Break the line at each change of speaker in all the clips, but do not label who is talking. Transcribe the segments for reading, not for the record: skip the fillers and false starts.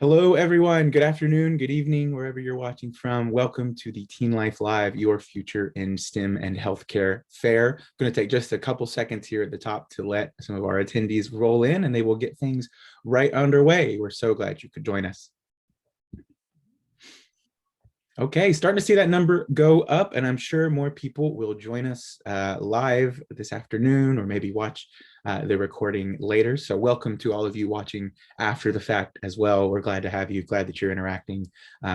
Hello, everyone. Good afternoon, good evening, wherever you're watching from. Welcome to the TeenLife Live, Your Future in STEM and Healthcare Fair. I'm going to take just a couple seconds here at the top to let some of our attendees roll in, and they will get things right underway. We're so glad you could join us. Okay, starting to see that number go up, and I'm sure more people will join us live this afternoon or maybe watch the recording later. So welcome to all of you watching after the fact as well. We're glad to have you, glad that you're interacting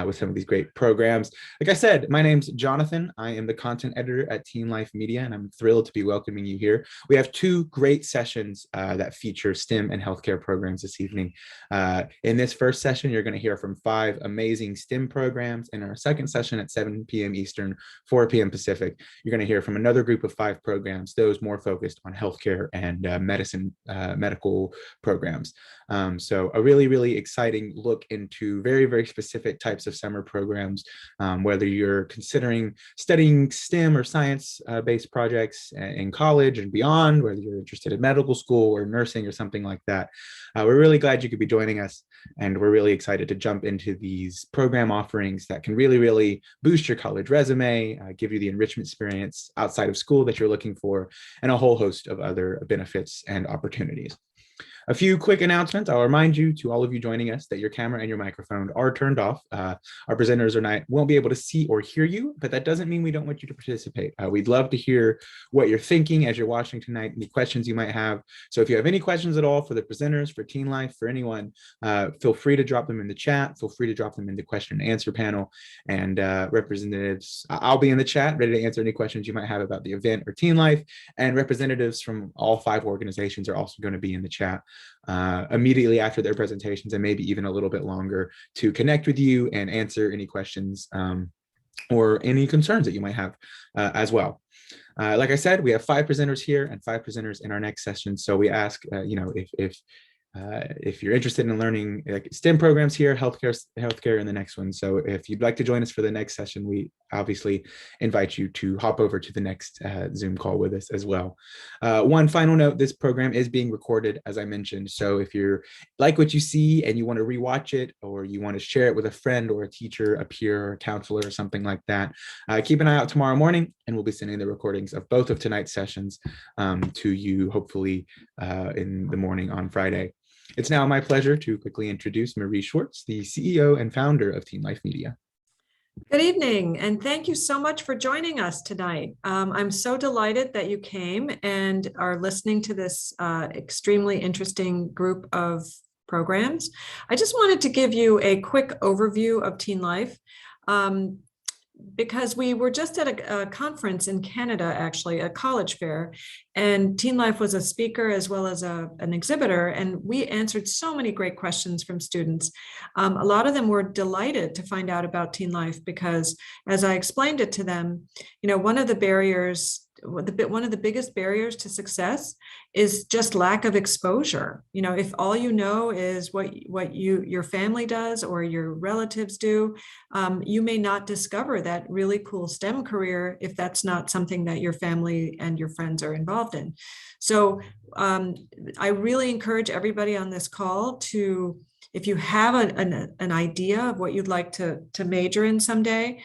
with some of these great programs. Like I said, my name's Jonathan. I am the content editor at TeenLife Media, and I'm thrilled to be welcoming you here. We have two great sessions that feature STEM and healthcare programs this evening. In this first session, you're going to hear from 5 amazing STEM programs. In our second session at 7 p.m. Eastern, 4 p.m. Pacific, you're going to hear from another group of 5 programs, those more focused on healthcare and medical programs. So a really exciting look into very specific types of summer programs, whether you're considering studying STEM or science-based projects in college and beyond, whether you're interested in medical school or nursing or something like that. We're really glad you could be joining us, and we're really excited to jump into these program offerings that can really boost your college resume, give you the enrichment experience outside of school that you're looking for, and a whole host of other benefits and opportunities. A few quick announcements. I'll remind you, to all of you joining us, that your camera and your microphone are turned off. Our presenters won't be able to see or hear you, but that doesn't mean we don't want you to participate. We'd love to hear what you're thinking as you're watching tonight, any questions you might have. So if you have any questions at all for the presenters, for TeenLife, for anyone, feel free to drop them in the chat. Feel free to drop them in the question and answer panel. And representatives, I'll be in the chat ready to answer any questions you might have about the event or TeenLife. And representatives from all 5 organizations are also going to be in the chat immediately after their presentations, and maybe even a little bit longer, to connect with you and answer any questions or any concerns that you might have as well. Like I said, we have 5 presenters here and 5 presenters in our next session. So we ask, if you're interested in learning like STEM programs here, healthcare in the next one. So if you'd like to join us for the next session, we obviously invite you to hop over to the next Zoom call with us as well. One final note, this program is being recorded, as I mentioned. So if you're like what you see and you want to rewatch it, or you want to share it with a friend or a teacher, a peer, or a counselor, or something like that, keep an eye out tomorrow morning, and we'll be sending the recordings of both of tonight's sessions to you, hopefully in the morning on Friday. It's now my pleasure to quickly introduce Marie Schwartz, the CEO and founder of TeenLife Media.
Good evening, and thank you so much for joining us tonight. I'm so delighted that you came and are listening to this extremely interesting group of programs. I just wanted to give you a quick overview of TeenLife. Because we were just at a conference in Canada, actually, a college fair, and TeenLife was a speaker as well as an exhibitor, and we answered so many great questions from students. A lot of them were delighted to find out about TeenLife because, as I explained it to them, one of the biggest barriers to success is just lack of exposure. If all you know is what your family does or your relatives do, you may not discover that really cool STEM career if that's not something that your family and your friends are involved in. So I really encourage everybody on this call to, if you have an idea of what you'd like to major in someday,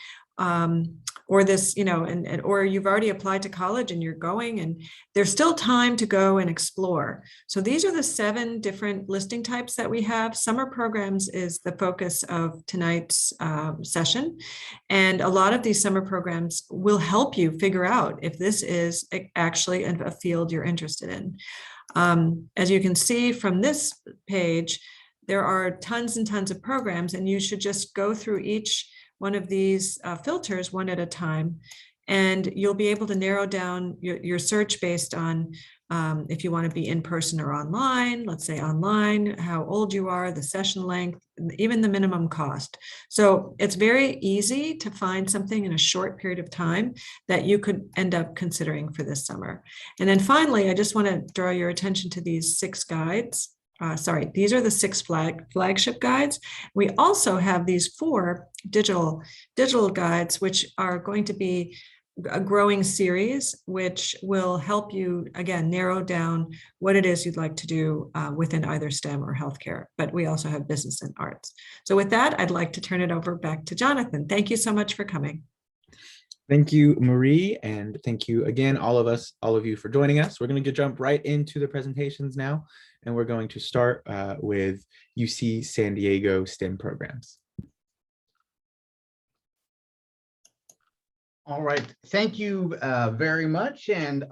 or this, or you've already applied to college and you're going, and there's still time to go and explore. So these are the 7 different listing types that we have. Summer programs is the focus of tonight's session. And a lot of these summer programs will help you figure out if this is actually a field you're interested in. As you can see from this page, there are tons and tons of programs, and you should just go through each one of these filters one at a time, and you'll be able to narrow down your search based on if you want to be in person or online. Let's say online, how old you are, the session length, even the minimum cost. So it's very easy to find something in a short period of time that you could end up considering for this summer. And then finally, I just want to draw your attention to these 6 guides. These are the 6 flagship guides. We also have these 4 digital guides, which are going to be a growing series, which will help you, again, narrow down what it is you'd like to do within either STEM or healthcare. But we also have business and arts. So with that, I'd like to turn it over back to Jonathan. Thank you so much for coming.
Thank you, Marie, and thank you again, all of you for joining us. We're going to jump right into the presentations now, and we're going to start with UC San Diego STEM programs.
All right, thank you very much, and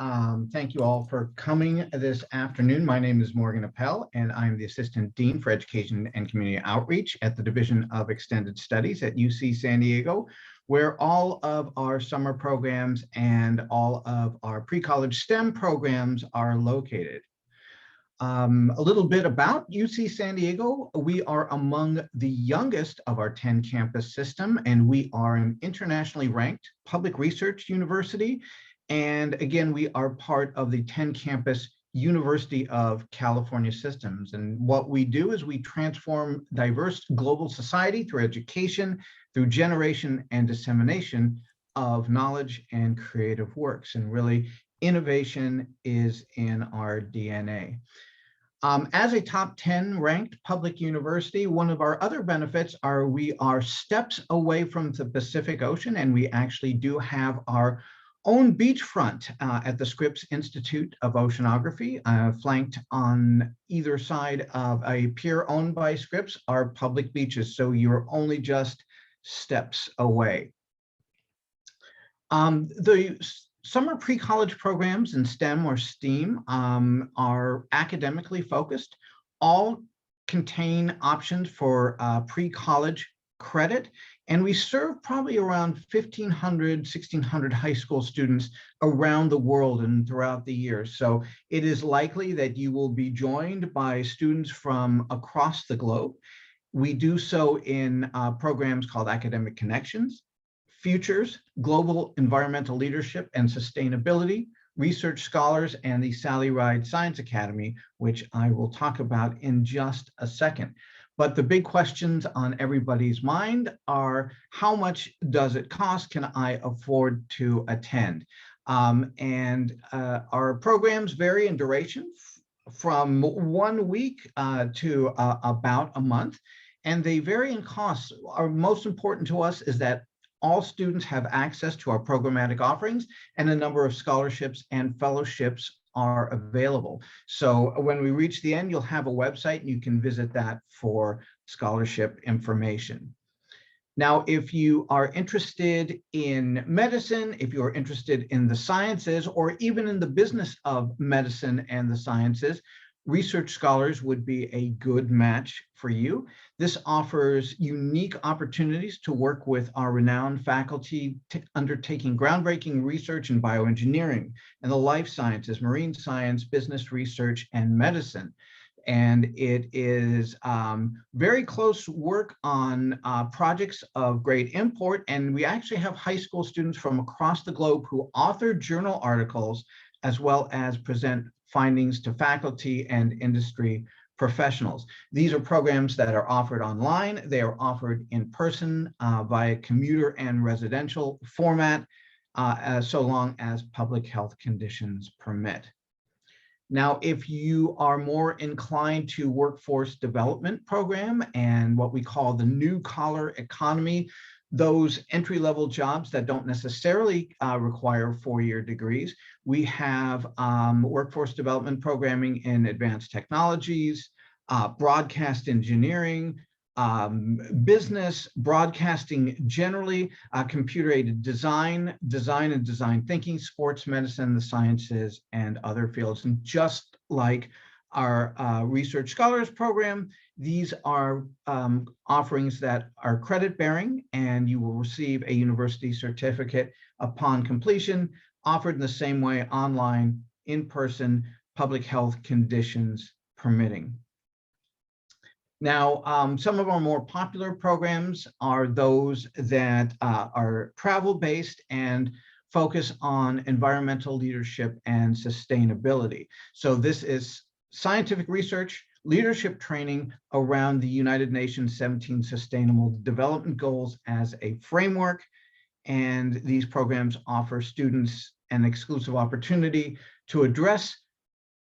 thank you all for coming this afternoon. My name is Morgan Appel, and I'm the Assistant Dean for Education and Community Outreach at the Division of Extended Studies at UC San Diego, where all of our summer programs and all of our pre-college STEM programs are located. A little bit about UC San Diego. We are among the youngest of our 10 campus system, and we are an internationally ranked public research university. And again, we are part of the 10 campus University of California systems. And what we do is we transform diverse global society through education, through generation and dissemination of knowledge and creative works. And really, innovation is in our DNA. As a top 10 ranked public university, one of our other benefits are we are steps away from the Pacific Ocean, and we actually do have our own beachfront at the Scripps Institute of Oceanography, flanked on either side of a pier owned by Scripps are public beaches, so you're only just steps away. The summer pre-college programs in STEM or STEAM are academically focused. All contain options for pre-college credit, and we serve probably around 1,500, 1,600 high school students around the world and throughout the year. So it is likely that you will be joined by students from across the globe. We do so in programs called Academic Connections, Futures, Global Environmental Leadership and Sustainability, Research Scholars, and the Sally Ride Science Academy, which I will talk about in just a second. But the big questions on everybody's mind are, how much does it cost? Can I afford to attend? Our programs vary in duration from 1 week to about a month, and they vary in costs. Our most important to us is that all students have access to our programmatic offerings, and a number of scholarships and fellowships are available. So when we reach the end, you'll have a website and you can visit that for scholarship information. Now, if you are interested in medicine, if you're interested in the sciences, or even in the business of medicine and the sciences, Research Scholars would be a good match for you. This offers unique opportunities to work with our renowned faculty undertaking groundbreaking research in bioengineering and the life sciences, marine science, business research, and medicine. And it is very close work on projects of great import. And we actually have high school students from across the globe who author journal articles, as well as present findings to faculty and industry professionals. These are programs that are offered online. They are offered in person via commuter and residential format, so long as public health conditions permit. Now, if you are more inclined to workforce development program and what we call the new collar economy, those entry-level jobs that don't necessarily require four-year degrees, we have workforce development programming in advanced technologies, broadcast engineering, business, broadcasting generally, computer-aided design, design and design thinking, sports medicine, the sciences, and other fields. And just like our Research Scholars program, these are offerings that are credit-bearing, and you will receive a university certificate upon completion, offered in the same way, online, in person, public health conditions permitting. Now, some of our more popular programs are those that are travel-based and focus on environmental leadership and sustainability. So this is scientific research, leadership training around the United Nations 17 Sustainable Development Goals as a framework, And these programs offer students an exclusive opportunity to address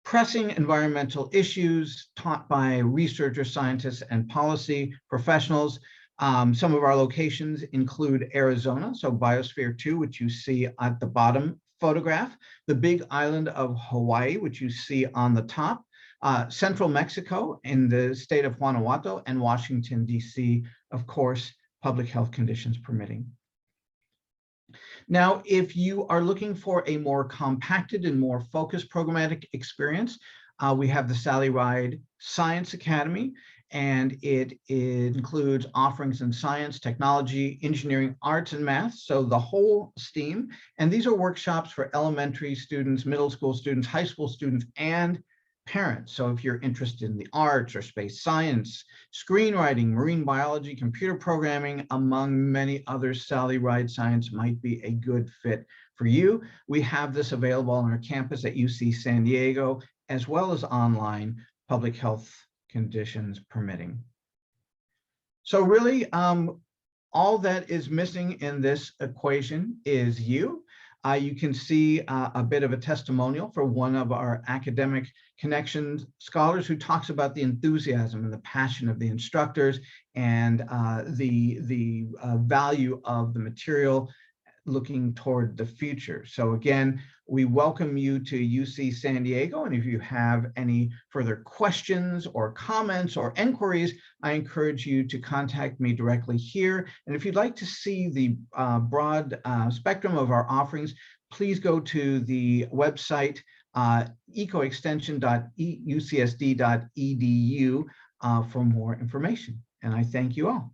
pressing environmental issues taught by researchers, scientists, and policy professionals. Some of our locations include Arizona, so Biosphere 2, which you see at the bottom photograph, the Big Island of Hawaii, which you see on the top, Central Mexico in the state of Guanajuato, and Washington, D.C., of course, public health conditions permitting. Now, if you are looking for a more compacted and more focused programmatic experience, we have the Sally Ride Science Academy, and it includes offerings in science, technology, engineering, arts, and math, so the whole STEAM. And these are workshops for elementary students, middle school students, high school students, and parents. So if you're interested in the arts or space science, screenwriting, marine biology, computer programming, among many others, Sally Ride Science might be a good fit for you. We have this available on our campus at UC San Diego, as well as online, public health conditions permitting. So really, all that is missing in this equation is you. You can see a bit of a testimonial for one of our academic connections scholars who talks about the enthusiasm and the passion of the instructors and the value of the material looking toward the future. So again, we welcome you to UC San Diego, and if you have any further questions or comments or inquiries, I encourage you to contact me directly here. And if you'd like to see the broad spectrum of our offerings, please go to the website ecoextension.ucsd.edu for more information. And I thank you all.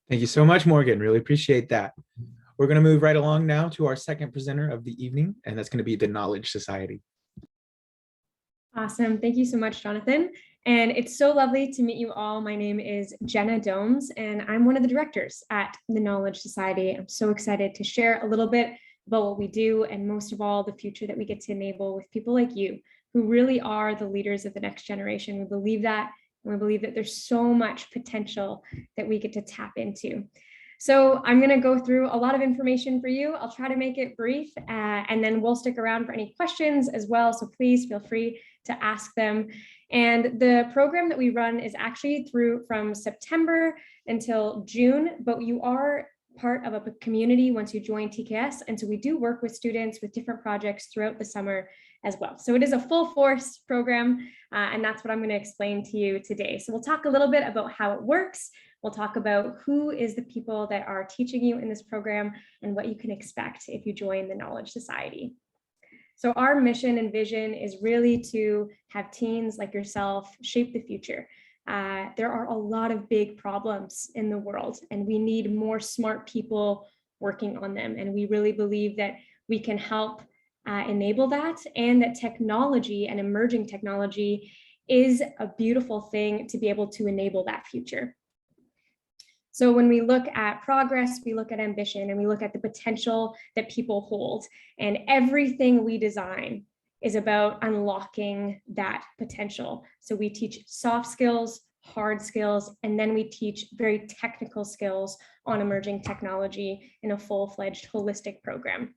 Thank you so much, Morgan. Really appreciate that. We're going to move right along now to our second presenter of the evening, and that's going to be the Knowledge Society.
Awesome. Thank you so much, Jonathan. And it's so lovely to meet you all. My name is Jenna Domes, and I'm one of the directors at the Knowledge Society. I'm so excited to share a little bit about what we do, and most of all, the future that we get to enable with people like you, who really are the leaders of the next generation. We believe that, and we believe that there's so much potential that we get to tap into. So I'm going to go through a lot of information for you. I'll try to make it brief, and then we'll stick around for any questions as well. So please feel free to ask them. And the program that we run is actually from September until June, but you are part of a community once you join TKS. And so we do work with students with different projects throughout the summer as well. So it is a full force program, and that's what I'm going to explain to you today. So we'll talk a little bit about how it works. We'll talk about who is the people that are teaching you in this program and what you can expect if you join the Knowledge Society. So our mission and vision is really to have teens like yourself shape the future. There are a lot of big problems in the world, and we need more smart people working on them. And we really believe that we can help enable that, and that technology and emerging technology is a beautiful thing to be able to enable that future. So when we look at progress, we look at ambition, and we look at the potential that people hold. And everything we design is about unlocking that potential. So we teach soft skills, hard skills, and then we teach very technical skills on emerging technology in a full-fledged holistic program.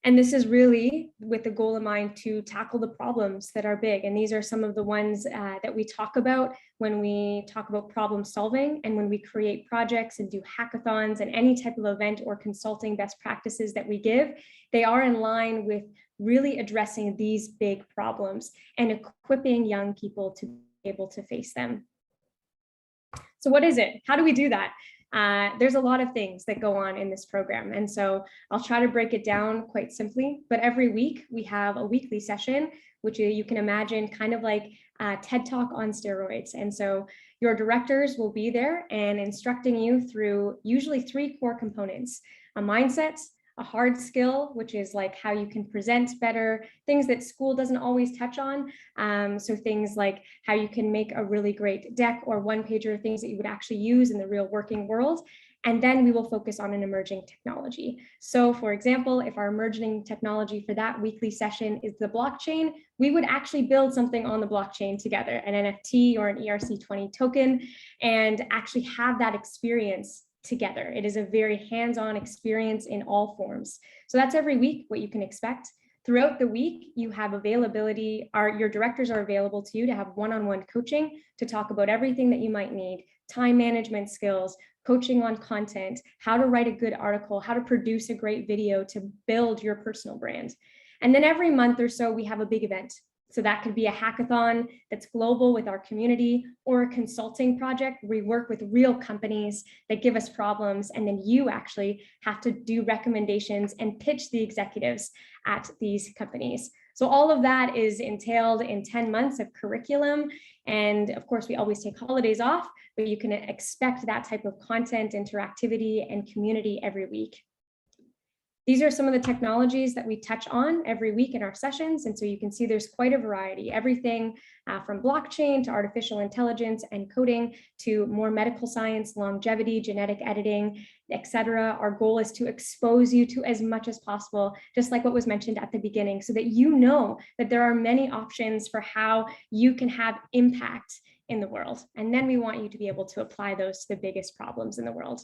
And this is really with the goal in mind to tackle the problems that are big. And these are some of the ones that we talk about when we talk about problem solving, and when we create projects and do hackathons and any type of event or consulting best practices that we give. They are in line with really addressing these big problems and equipping young people to be able to face them. So what is it? How do we do that? There's a lot of things that go on in this program. And so I'll try to break it down quite simply, but every week we have a weekly session, which you can imagine kind of like a TED Talk on steroids. And so your directors will be there and instructing you through usually 3 core components: a mindset, a hard skill, which is like how you can present better, things that school doesn't always touch on. So things like how you can make a really great deck or one-pager, things that you would actually use in the real working world. And then we will focus on an emerging technology. So for example, if our emerging technology for that weekly session is the blockchain, we would actually build something on the blockchain together, an NFT or an ERC20 token, and actually have that experience together. It is a very hands-on experience in all forms. So that's every week what you can expect. Throughout the week, you have availability, your directors are available to you to have one-on-one coaching to talk about everything that you might need, time management skills, coaching on content, how to write a good article, how to produce a great video to build your personal brand. And then every month or so, we have a big event. So that could be a hackathon that's global with our community, or a consulting project where we work with real companies that give us problems, and then you actually have to do recommendations and pitch the executives at these companies. So all of that is entailed in 10 months of curriculum. And of course, we always take holidays off, but you can expect that type of content, interactivity, and community every week. These are some of the technologies that we touch on every week in our sessions. And so you can see there's quite a variety, everything from blockchain to artificial intelligence and coding to more medical science, longevity, genetic editing, etc. Our goal is to expose you to as much as possible, just like what was mentioned at the beginning, so that you know that there are many options for how you can have impact in the world. And then we want you to be able to apply those to the biggest problems in the world.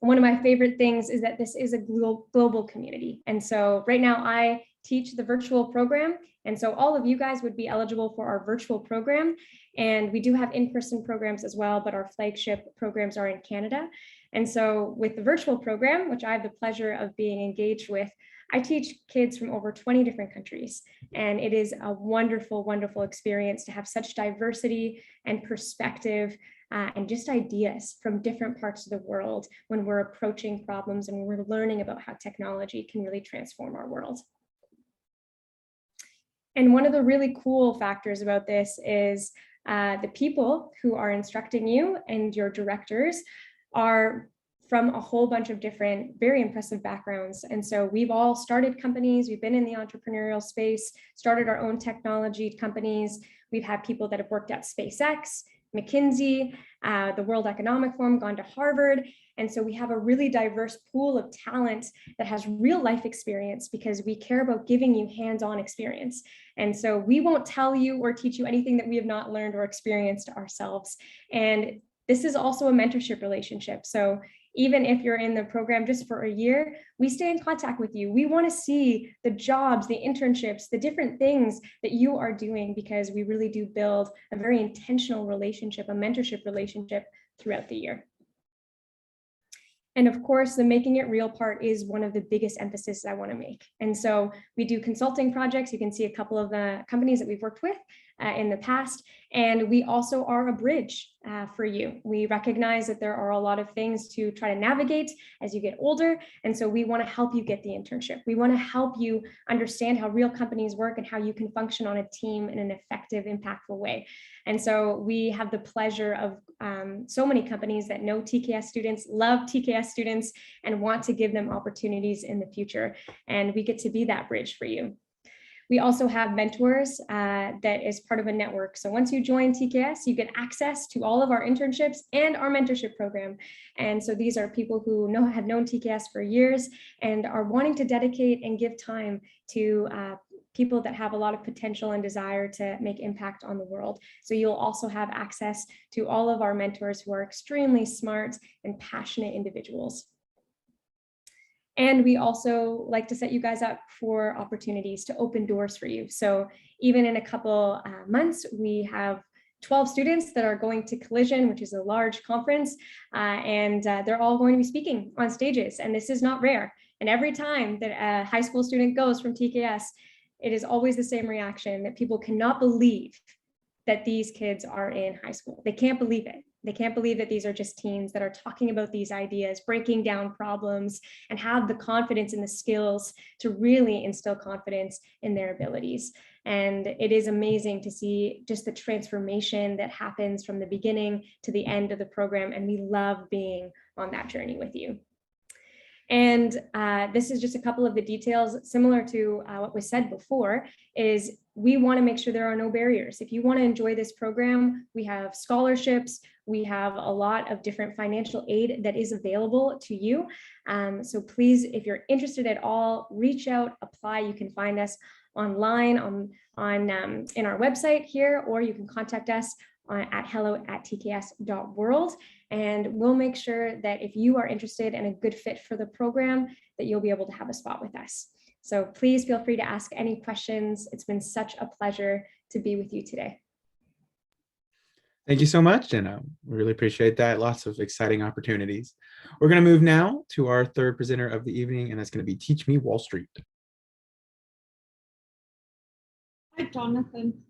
One of my favorite things is that this is a global community. And so right now I teach the virtual program. And so all of you guys would be eligible for our virtual program. And we do have in-person programs as well, but our flagship programs are in Canada. And so with the virtual program, which I have the pleasure of being engaged with, I teach kids from over 20 different countries. And it is a wonderful, wonderful experience to have such diversity and perspective and just ideas from different parts of the world when we're approaching problems and we're learning about how technology can really transform our world. And one of the really cool factors about this is the people who are instructing you and your directors are from a whole bunch of different, very impressive backgrounds. And so we've all started companies, we've been in the entrepreneurial space, started our own technology companies. We've had people that have worked at SpaceX, McKinsey, the World Economic Forum, gone to Harvard. And so we have a really diverse pool of talent that has real life experience, because we care about giving you hands-on experience. And so we won't tell you or teach you anything that we have not learned or experienced ourselves. And this is also a mentorship relationship. So even if you're in the program just for a year, we stay in contact with you. We want to see the jobs, the internships, the different things that you are doing, because we really do build a very intentional relationship, a mentorship relationship throughout the year. And of course, the making it real part is one of the biggest emphasis I want to make. And so we do consulting projects. You can see a couple of the companies that we've worked with in the past. And we also are a bridge for you. We recognize that there are a lot of things to try to navigate as you get older. And so we want to help you get the internship. We want to help you understand how real companies work and how you can function on a team in an effective, impactful way. And so we have the pleasure of so many companies that know TKS students, love TKS students, and want to give them opportunities in the future. And we get to be that bridge for you. We also have mentors that is part of a network. So once you join TKS, you get access to all of our internships and our mentorship program. And so these are people who have known TKS for years and are wanting to dedicate and give time to people that have a lot of potential and desire to make impact on the world. So you'll also have access to all of our mentors who are extremely smart and passionate individuals. And we also like to set you guys up for opportunities to open doors for you. So even in a couple months, we have 12 students that are going to Collision, which is a large conference, and they're all going to be speaking on stages. And this is not rare. And every time that a high school student goes from TKS, it is always the same reaction, that people cannot believe that these kids are in high school. They can't believe it. They can't believe that these are just teens that are talking about these ideas, breaking down problems, and have the confidence and the skills to really instill confidence in their abilities. And it is amazing to see just the transformation that happens from the beginning to the end of the program. And we love being on that journey with you. And this is just a couple of the details similar to what was said before, is we want to make sure there are no barriers. If you want to enjoy this program, we have scholarships, we have a lot of different financial aid that is available to you. So please, if you're interested at all, reach out, apply. You can find us online in our website here, or you can contact us at hello@tks.world. And we'll make sure that if you are interested and a good fit for the program, that you'll be able to have a spot with us. So please feel free to ask any questions. It's been such a pleasure to be with you today.
Thank you so much, Jenna. We really appreciate that. Lots of exciting opportunities. We're going to move now to our third presenter of the evening, and that's going to be Teach Me Wall Street.
Hi, Jonathan.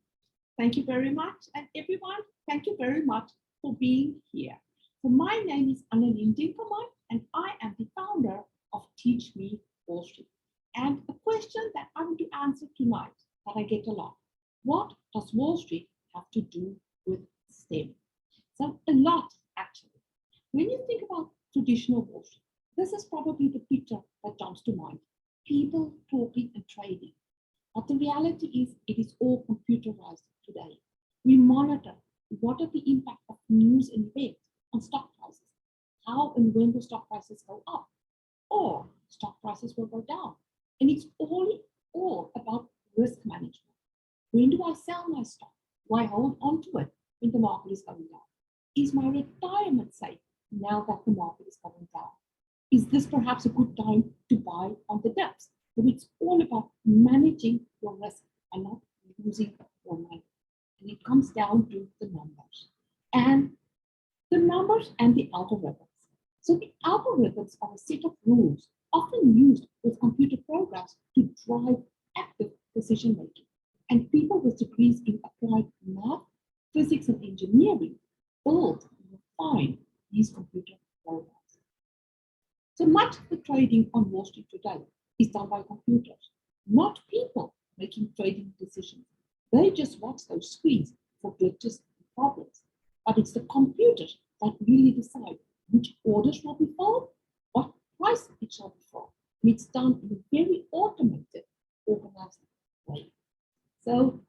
Thank you very much. And everyone, thank you very much for being here. So my name is Annalyn Dinkelman, and I am the founder of Teach Me Wall Street. And the question that I want to answer tonight that I get a lot, what does Wall Street have to do with STEM? So a lot, actually. When you think about traditional Wall Street, this is probably the picture that jumps to mind. People talking and trading. But the reality is it is all computerized today. We monitor what are the impact of news and events on stock prices, how and when the stock prices go up, or stock prices will go down. And it's all about risk management. When do I sell my stock? Do I hold on to it when the market is going down? Is my retirement safe now that the market is going down? Is this perhaps a good time to buy on the dips? So it's all about managing your risk and not losing your money. And it comes down to the numbers. And the numbers and the algorithms. So the algorithms are a set of rules often used with computer programs to drive active decision making. And people with degrees in applied math, physics, and engineering build and refine these computer programs. So much of the trading on Wall Street today is done by computers, not people making trading decisions. They just watch those screens for glitches and problems. But it's the computers that really decide which orders will be filled, what price it shall be filled. And it's done in a very automated, organized way. So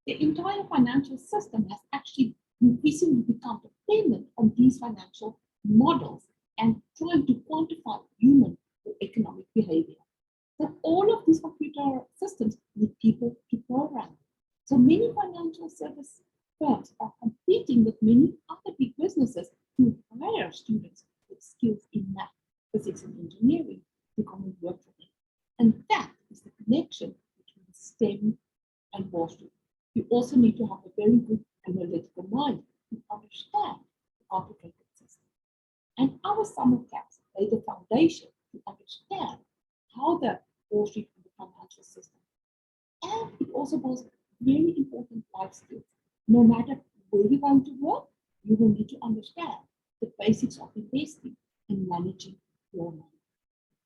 the entire financial system has actually increasingly become dependent on these financial models and trying to quantify human or economic behavior. So all of these computer systems need people to program. So many financial service firms are competing with many other big businesses to hire students with skills in math, physics, and engineering to come and work for them. And that is the connection between STEM and Wall Street. You also need to have a very good analytical mind to understand the complicated system. And our summer camps lay the foundation to understand how the Wall Street and the financial system. And it also builds very important life skills. No matter where you're going to work, you will need to understand the basics of investing and managing your money.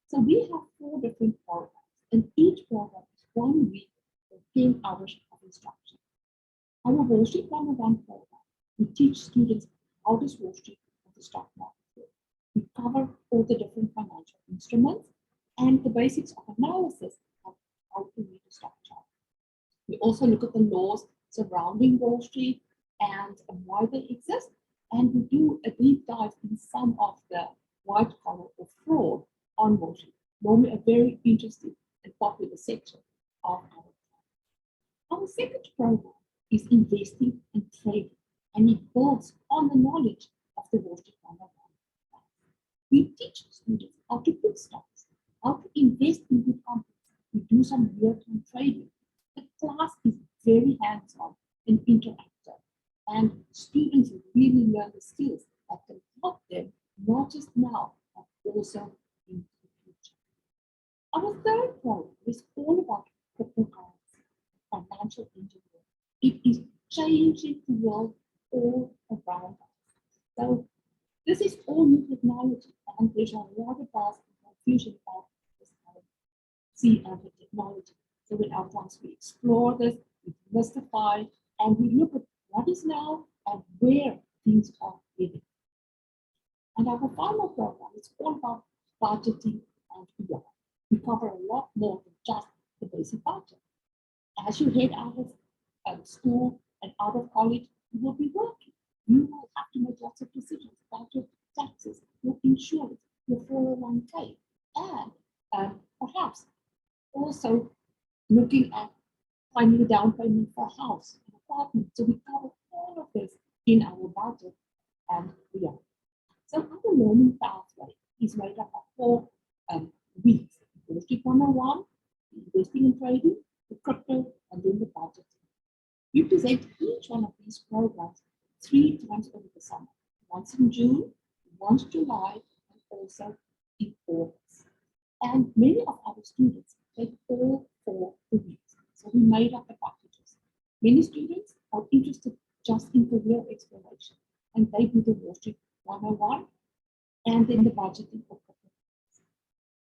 So we have 4 different programs, and each program is 1 week or 10 hours of instruction. Our Wall Street 101 program, we teach students how does Wall Street and the stock market work. We cover all the different financial instruments and the basics of analysis of how to read a stock chart. We also look at the laws surrounding Wall Street and why they exist. And we do a deep dive in some of the white collar or fraud on Wall Street, normally a very interesting and popular section of our class. Our second program is investing and trading, and it builds on the knowledge of the Wall Street 101. We teach students how to pick stocks, how to invest in good companies. We do some real-time trading. The class is very hands-on and interactive, and students really learn the skills that can help them not just now, but also in the future. Our third program is all about cryptocurrency, financial engineering. It is changing the world all around us. So this is all new technology, and there's a lot of buzz and confusion about this the technology. So when once we explore this, we demystify, and we look at what is now and where things are heading. And our final program is all about budgeting and beyond. We cover a lot more than just the basic budget. As you head out of school and out of college, you will be working. You will have to make lots of decisions about your taxes, your insurance, your 401k, and perhaps also looking at finding a down payment for a house, an apartment. So we cover all of this in our budget and beyond. So our learning pathway is made up of 4 weeks. Wall Street 101, investing and trading, the crypto, and then the budget. We present each one of these programs 3 times over the summer, once in June, once July, and also in August. And many of our students take all 4 weeks. So we made up the packages. Many students are interested just in career exploration, and they do the Wall Street 101 and then the budgeting for crypto.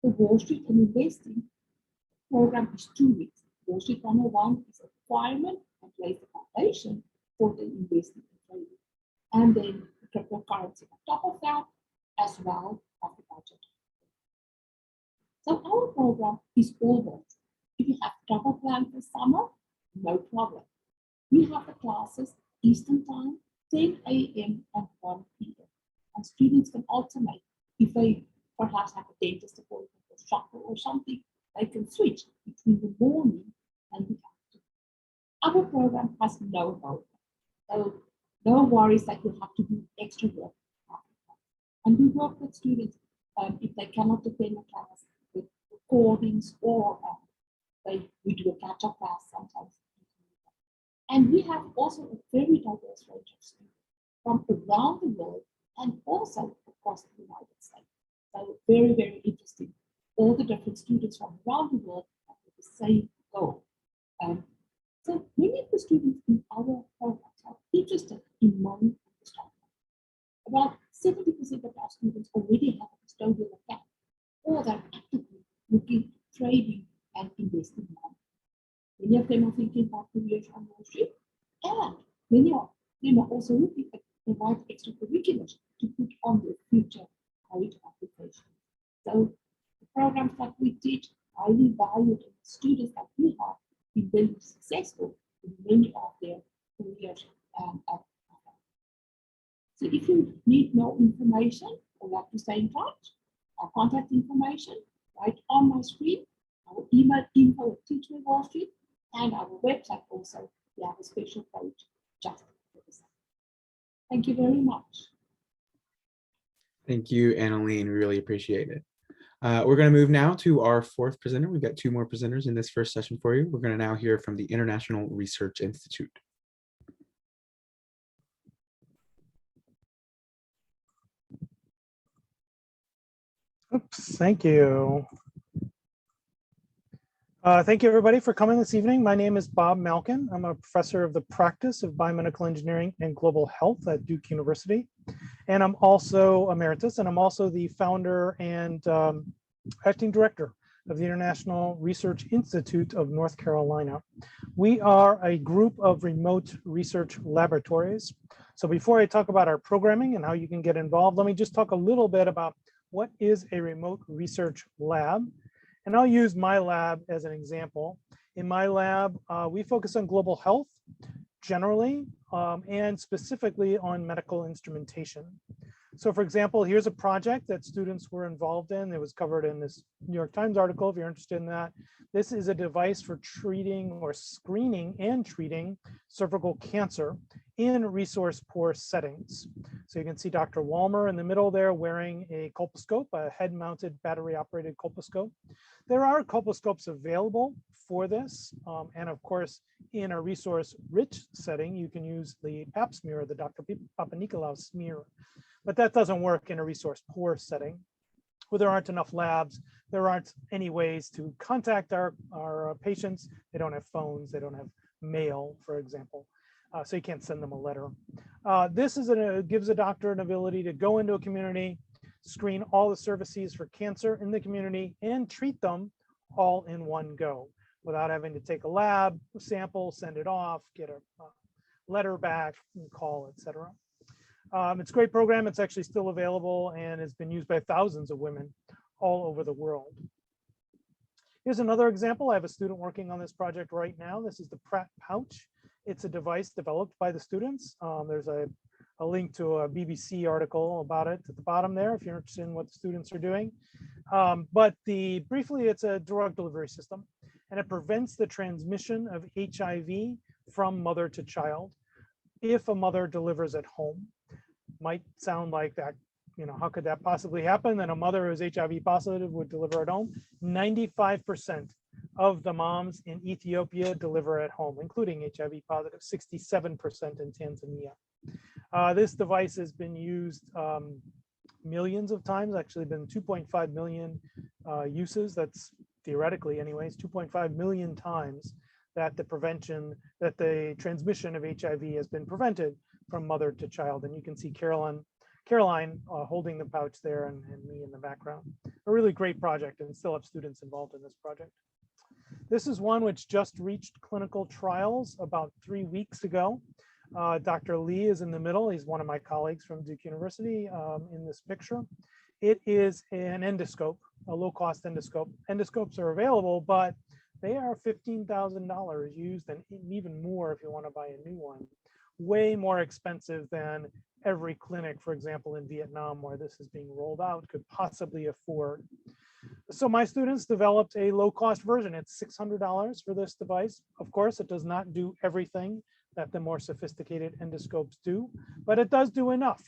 The Wall Street and investing program is 2 weeks. Wall Street 101 is a requirement and lays the foundation for the investing and trading. And then the cryptocurrency on top of that, as well as the budget. So our program is all virtual. If you have trouble plan for summer, no problem. We have the classes Eastern Time, 10 a.m. and 1 p.m. And students can alternate. If they perhaps have a dentist appointment or shopper or something, they can switch between the morning and the afternoon. Our program has no homework, so no worries that you have to do extra work. And we work with students if they cannot attend a class with recordings or we do a catch-up class sometimes. And we have also a very diverse range of students from around the world and also across the United States. So very, very interesting. All the different students from around the world have the same goal. So many of the students in our programs are interested in money and the stock market. About 70% of our students already have a custodial account, or they're actively looking at trading and investing money. Many of them are thinking about careers on Wall Street, and many of them are also looking at the right extracurriculars to put on their future college application. So the programs that we teach are highly valued, and the students that we have been very successful in many of their careers. So if you need more information or like to stay in touch, our contact information right on my screen, our email info@teachmewallstreet, and our website also, we have a special page just for this. Thank you very much.
Thank you, Annaline. We really appreciate it. We're going to move now to our 4th presenter. We've got 2 more presenters in this first session for you. We're going to now hear from the International Research Institute.
Oops, thank you. Thank you, everybody, for coming this evening. My name is Bob Malkin. I'm a professor of the practice of biomedical engineering and global health at Duke University. And I'm also emeritus, and I'm also the founder and acting director of the International Research Institute of North Carolina. We are a group of remote research laboratories. So before I talk about our programming and how you can get involved, let me just talk a little bit about what is a remote research lab. And I'll use my lab as an example. In my lab, we focus on global health generally, and specifically on medical instrumentation. So for example, here's a project that students were involved in. It was covered in this New York Times article, if you're interested in that. This is a device for treating or screening and treating cervical cancer in resource poor settings. So you can see Dr. Walmer in the middle there wearing a colposcope, a head-mounted battery-operated colposcope. There are colposcopes available for this. And of course, in a resource-rich setting, you can use the Pap smear, the Dr. Papanikolaou smear. But that doesn't work in a resource-poor setting, where there aren't enough labs. There aren't any ways to contact our patients. They don't have phones. They don't have mail, for example. So you can't send them a letter. This gives a doctor an ability to go into a community, screen all the services for cancer in the community, and treat them all in one go without having to take a lab sample, send it off, get a letter back, call, etc. It's a great program. It's actually still available and has been used by thousands of women all over the world. Here's another example. I have a student working on this project right now. This is the PRATT pouch. It's a device developed by the students. There's a link to a BBC article about it at the bottom there if you're interested in what the students are doing. Briefly, it's a drug delivery system, and it prevents the transmission of HIV from mother to child if a mother delivers at home. Might sound like that, how could that possibly happen? That a mother who's HIV positive would deliver at home? 95% of the moms in Ethiopia deliver at home, including HIV positive, 67% in Tanzania. This device has been used millions of times, actually been 2.5 million uses. That's theoretically anyways, 2.5 million times that the transmission of HIV has been prevented from mother to child. And you can see Caroline holding the pouch there and me in the background. A really great project, and still have students involved in this project. This is one which just reached clinical trials about 3 weeks ago. Dr. Lee is in the middle. He's one of my colleagues from Duke University in this picture. It is an endoscope, a low-cost endoscope. Endoscopes are available, but they are $15,000 used, and even more if you want to buy a new one. Way more expensive than every clinic, for example, in Vietnam, where this is being rolled out, could possibly afford. So my students developed a low-cost version. It's $600 for this device. Of course, it does not do everything that the more sophisticated endoscopes do, but it does do enough.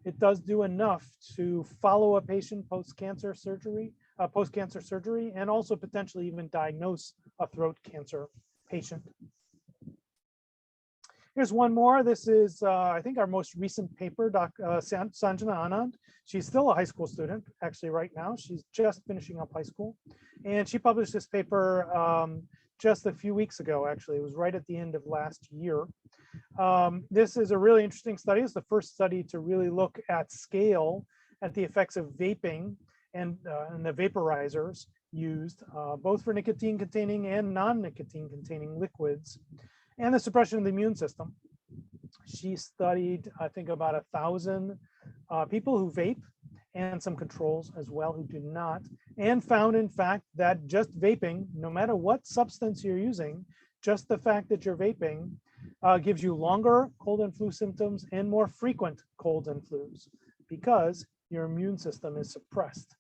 It does do enough to follow a patient post-cancer surgery, and also potentially even diagnose a throat cancer patient. Here's one more. This is, I think, our most recent paper, Sanjana Anand. She's still a high school student, actually, right now. She's just finishing up high school. And she published this paper just a few weeks ago, actually. It was right at the end of last year. This is a really interesting study. It's the first study to really look at scale at the effects of vaping and the vaporizers used, both for nicotine-containing and non-nicotine-containing liquids, and the suppression of the immune system. She studied, I think, about 1,000 people who vape and some controls as well who do not, and found, in fact, that just vaping, no matter what substance you're using, just the fact that you're vaping gives you longer cold and flu symptoms and more frequent colds and flus because your immune system is suppressed.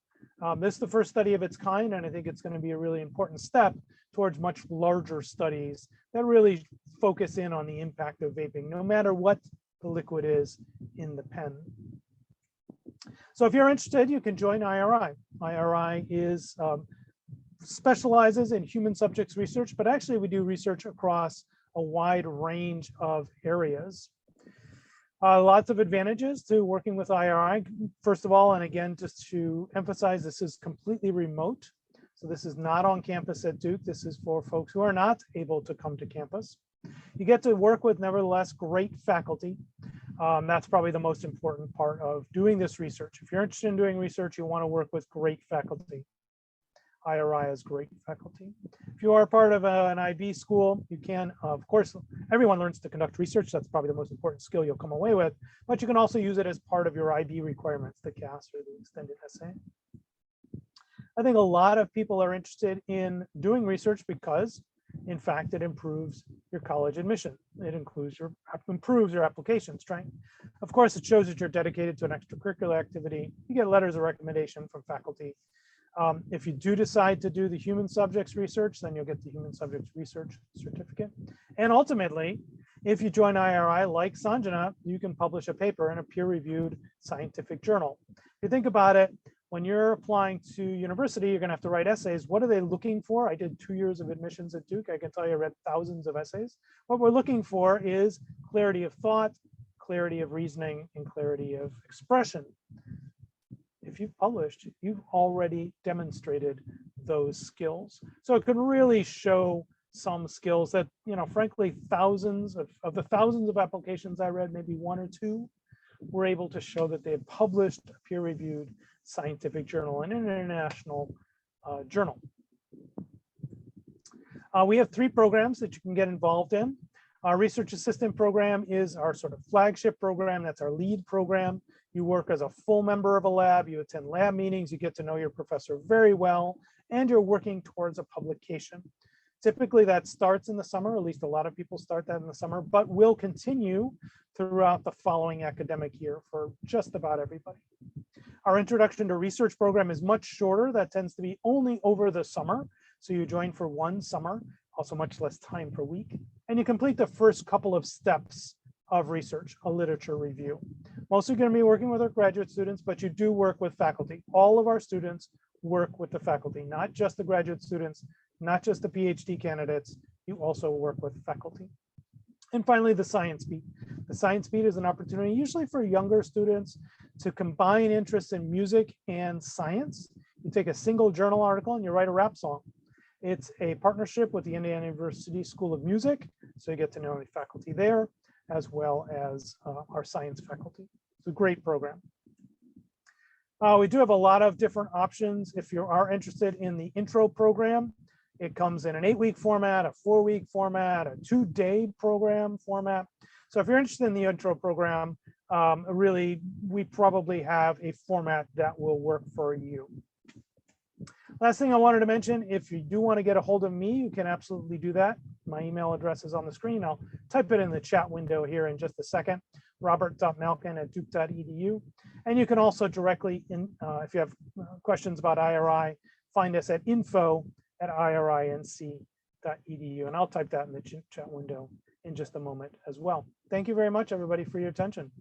This is the first study of its kind, and I think it's going to be a really important step towards much larger studies that really focus in on the impact of vaping, no matter what the liquid is in the pen. So if you're interested, you can join IRI. IRI specializes in human subjects research, but actually we do research across a wide range of areas. Lots of advantages to working with IRI. First of all, and again, just to emphasize, this is completely remote. So this is not on campus at Duke. This is for folks who are not able to come to campus. You get to work with, nevertheless, great faculty. That's probably the most important part of doing this research. If you're interested in doing research, you want to work with great faculty. IRI has great faculty. If you are part of an IB school, you can, of course, everyone learns to conduct research. That's probably the most important skill you'll come away with, but you can also use it as part of your IB requirements, the CAS or the extended essay. I think a lot of people are interested in doing research because, in fact, it improves your college admission. It improves your application strength. Of course, it shows that you're dedicated to an extracurricular activity. You get letters of recommendation from faculty. If you do decide to do the human subjects research, then you'll get the human subjects research certificate. And ultimately, if you join IRI like Sanjana, you can publish a paper in a peer-reviewed scientific journal. If you think about it, when you're applying to university, you're going to have to write essays. What are they looking for? I did 2 years of admissions at Duke. I can tell you I read thousands of essays. What we're looking for is clarity of thought, clarity of reasoning, and clarity of expression. If you've published, you've already demonstrated those skills. So it can really show some skills that, frankly, thousands of the thousands of applications I read, maybe 1 or 2 were able to show that they had published a peer-reviewed scientific journal, an international journal. We have 3 programs that you can get involved in. Our research assistant program is our sort of flagship program. That's our lead program. You work as a full member of a lab, you attend lab meetings, you get to know your professor very well, and you're working towards a publication. Typically that starts in the summer, at least a lot of people start that in the summer, but will continue throughout the following academic year for just about everybody. Our introduction to research program is much shorter. That tends to be only over the summer. So you join for one summer, also much less time per week, and you complete the first couple of steps of research, a literature review. Mostly going to be working with our graduate students, but you do work with faculty. All of our students work with the faculty, not just the graduate students, not just the PhD candidates, you also work with faculty. And finally, the science beat. The science beat is an opportunity usually for younger students to combine interests in music and science. You take a single journal article and you write a rap song. It's a partnership with the Indiana University School of Music, so you get to know the faculty there, as well as our science faculty. It's a great program. We do have a lot of different options. If you are interested in the intro program, it comes in an 8-week format, a 4-week format, a 2-day program format. So if you're interested in the intro program, really, we probably have a format that will work for you. Last thing I wanted to mention, if you do want to get a hold of me, you can absolutely do that. My email address is on the screen. I'll type it in the chat window here in just a second, robert.malkin@duke.edu. And you can also directly, if you have questions about IRI, find us at info@irinc.edu. And I'll type that in the chat window in just a moment as well. Thank you very much, everybody, for your attention.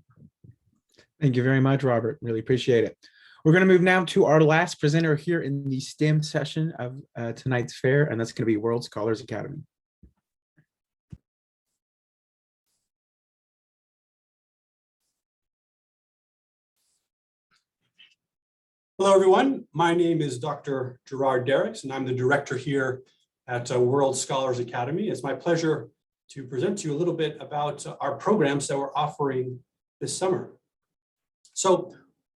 Thank you very much, Robert. Really appreciate it. We're going to move now to our last presenter here in the STEM session of tonight's fair, and that's going to be World Scholars Academy.
Hello, everyone. My name is Dr. Gerard Derricks, and I'm the director here at World Scholars Academy. It's my pleasure to present to you a little bit about our programs that we're offering this summer. So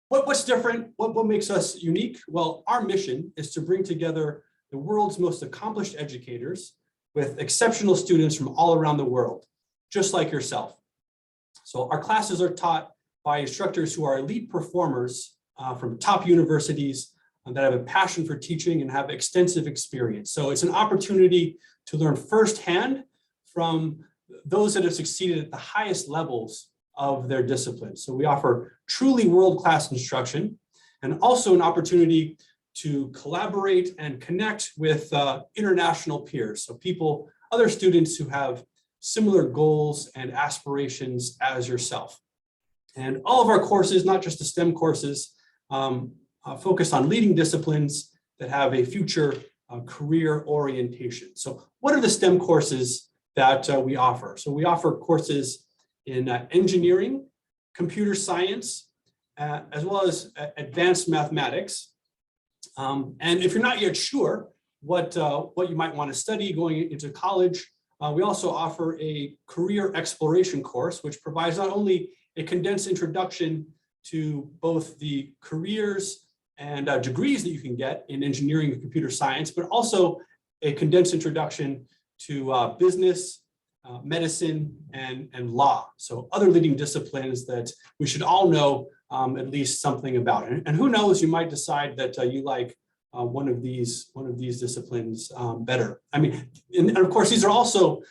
what's different? What makes us unique? Well, our mission is to bring together the world's most accomplished educators with exceptional students from all around the world, just like yourself. So our classes are taught by instructors who are elite performers from top universities that have a passion for teaching and have extensive experience. So it's an opportunity to learn firsthand from those that have succeeded at the highest levels of their discipline. So we offer truly world-class instruction and also an opportunity to collaborate and connect with international peers. So people, other students who have similar goals and aspirations as yourself. And all of our courses, not just the STEM courses, focus on leading disciplines that have a future career orientation. So what are the STEM courses that we offer? So we offer courses in engineering, computer science, as well as advanced mathematics. And if you're not yet sure what you might want to study going into college, we also offer a career exploration course, which provides not only a condensed introduction to both the careers and degrees that you can get in engineering and computer science, but also a condensed introduction to business, medicine, and law. So other leading disciplines that we should all know at least something about. And who knows, you might decide that you like one of these disciplines better. I mean, and of course, these are also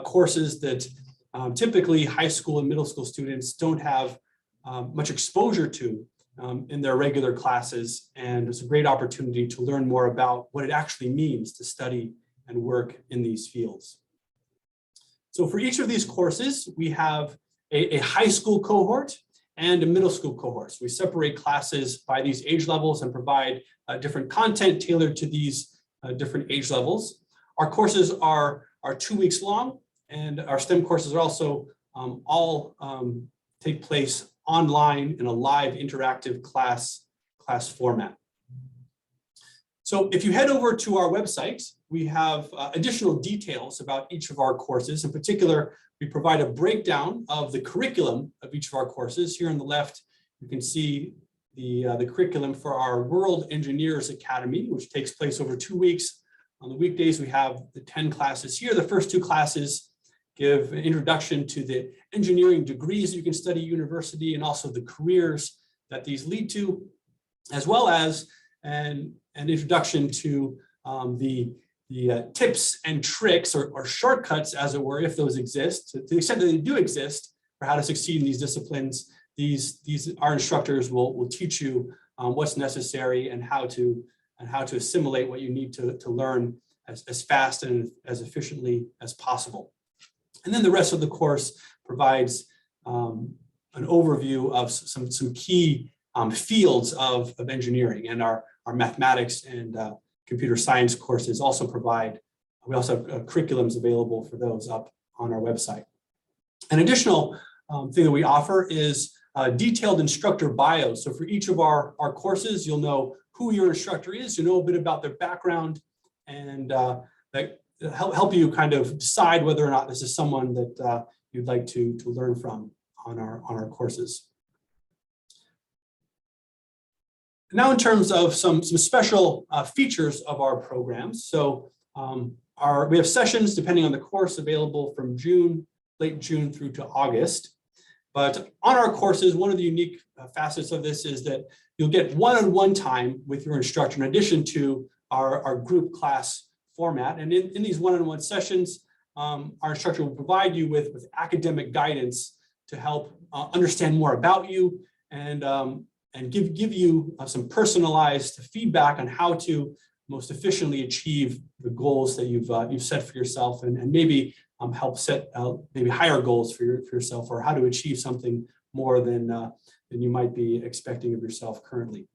courses that typically high school and middle school students don't have much exposure to in their regular classes. And it's a great opportunity to learn more about what it actually means to study and work in these fields. So for each of these courses, we have a high school cohort and a middle school cohort. So we separate classes by these age levels and provide different content tailored to these different age levels. Our courses are 2 weeks long, and our STEM courses are also all take place online in a live interactive class format. So if you head over to our website, we have additional details about each of our courses. In particular, we provide a breakdown of the curriculum of each of our courses. Here on the left, you can see the curriculum for our World Engineers Academy, which takes place over 2 weeks. On the weekdays, we have the 10 classes here. The first 2 classes give an introduction to the engineering degrees you can study at university and also the careers that these lead to, as well as an introduction to the tips and tricks or shortcuts, as it were, if those exist, to the extent that they do exist, for how to succeed in these disciplines. Our instructors will teach you what's necessary and how to assimilate what you need to learn as fast and as efficiently as possible. And then the rest of the course provides an overview of some key fields of engineering, and our mathematics and computer science courses also provide. We also have curriculums available for those up on our website. An additional thing that we offer is detailed instructor bios. So for each of our courses, you'll know who your instructor is, you know a bit about their background, and that help you kind of decide whether or not this is someone that you'd like to learn from on our courses. Now, in terms of some special features of our programs, so we have sessions depending on the course available from late June through to August. But on our courses, one of the unique facets of this is that you'll get one-on-one time with your instructor in addition to our group class format. And in these one-on-one sessions, our instructor will provide you with academic guidance to help understand more about you and give you some personalized feedback on how to most efficiently achieve the goals that you've set for yourself, and maybe help set maybe higher goals for yourself, or how to achieve something more than you might be expecting of yourself currently.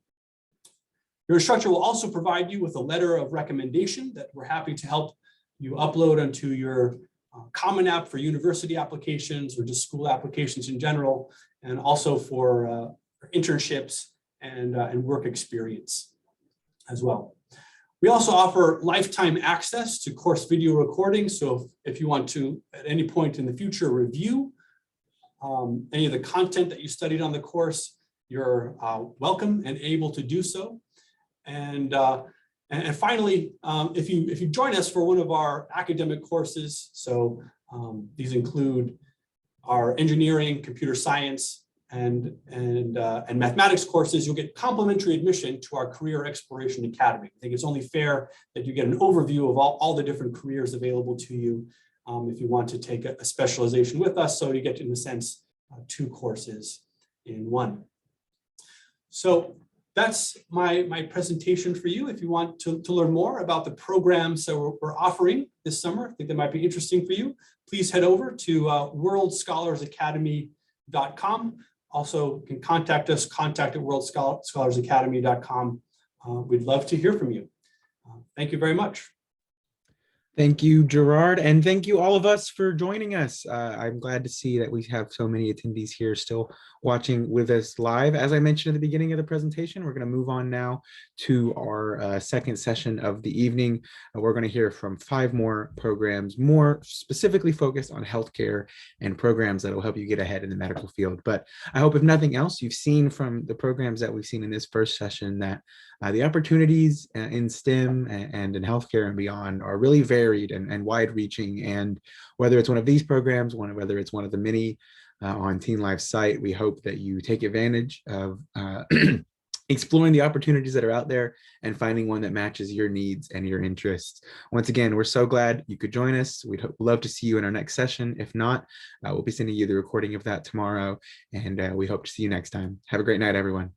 Your instructor will also provide you with a letter of recommendation that we're happy to help you upload onto your Common App for university applications or just school applications in general, and also for internships and work experience as well. We also offer lifetime access to course video recordings. So if you want to, at any point in the future, review any of the content that you studied on the course, you're welcome and able to do so. And finally, if you join us for one of our academic courses, so these include our engineering, computer science, and mathematics courses, you'll get complimentary admission to our Career Exploration Academy. I think it's only fair that you get an overview of all the different careers available to you if you want to take a specialization with us. So you get, in a sense, 2 courses in one. So that's my presentation for you. If you want to learn more about the programs that we're offering this summer, I think that might be interesting for you, please head over to worldscholarsacademy.com. Also, you can contact us, contact@worldscholarsacademy.com. We'd love to hear from you. Thank you very much.
Thank you, Gerard, and thank you all of us for joining us. I'm glad to see that we have so many attendees here still watching with us live. As I mentioned at the beginning of the presentation, we're going to move on now to our second session of the evening. We're going to hear from 5 more programs, more specifically focused on healthcare and programs that will help you get ahead in the medical field. But I hope, if nothing else, you've seen from the programs that we've seen in this first session that the opportunities in STEM and in healthcare and beyond are really varied and wide-reaching. And whether it's one of these programs, whether it's one of the many on TeenLife's site, we hope that you take advantage of exploring the opportunities that are out there and finding one that matches your needs and your interests. Once again, we're so glad you could join us. We'd love to see you in our next session. If not, we'll be sending you the recording of that tomorrow, and we hope to see you next time. Have a great night, everyone.